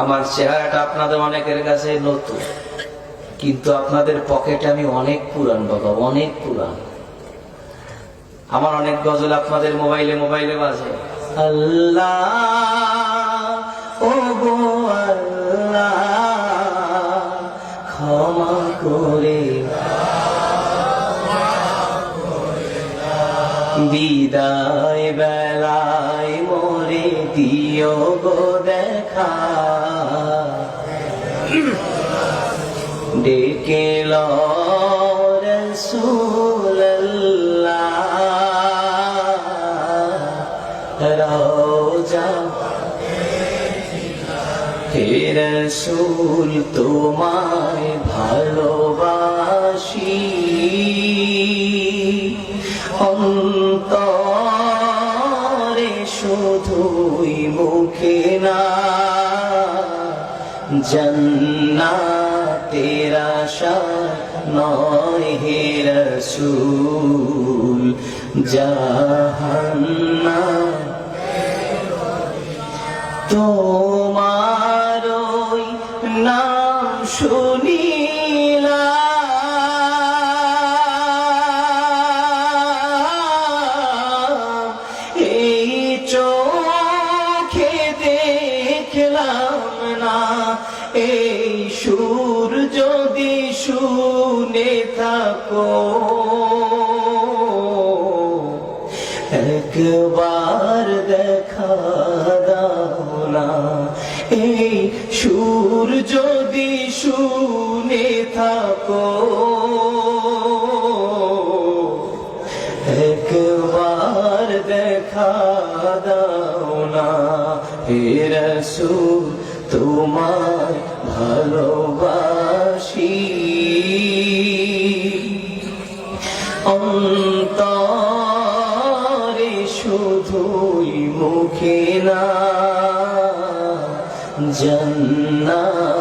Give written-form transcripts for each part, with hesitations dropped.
আমার চেহারাটা আপনাদের অনেকের কাছে নতুন, কিন্তু আপনাদের পকেটে আমি অনেক পুরান বাবা, অনেক পুরান। আমার অনেক গজল আপনাদের মোবাইলে মোবাইলে বাজে। আল্লাহ ও গো আল্লাহ ক্ষমা করে বিদায় বেলায় মোরে দিও গো দেখা, ডেকে লো রাসূলুল্লাহ রওজা হে রাসূল তোমায় ভালোবাসি, অন্তরে শুধুই মুখে না, জান্নাতের আশা নয় হে রাসূল, জাহান্নাম তোমার ওই নাম শুনিলাম, এই চোখে দেখলাম না, এই সুর যদি শুনে থাকো একবার দেখা দাও না, এই সুর যদি শুনে থাকো একবার দেখা দাও না, হে রাসূল তোমায় ভালোবাসি, অন্তরে শুধুই মুখে না, জান্নাতের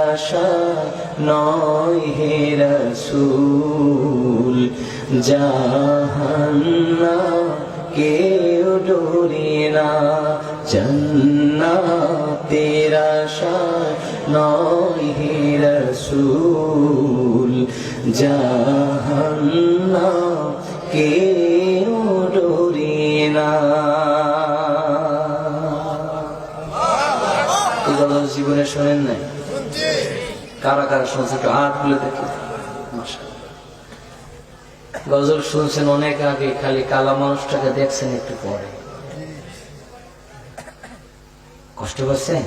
আশা নয় হে রাসূল, জাহান্নাম কেউ ডোরে না, জান্নাতের আশা নয় হে রাসূল, জাহান্নাম কেউ ডোরে না। এই গজল জীবনে শোনেন নাই? কারা কারা শুনছে একটু হাত খুলে দেখি। গজল শুনছেন অনেক আগে, খালি কালা মানুষটাকে দেখছেন একটু পরে। কষ্ট পাচ্ছেন?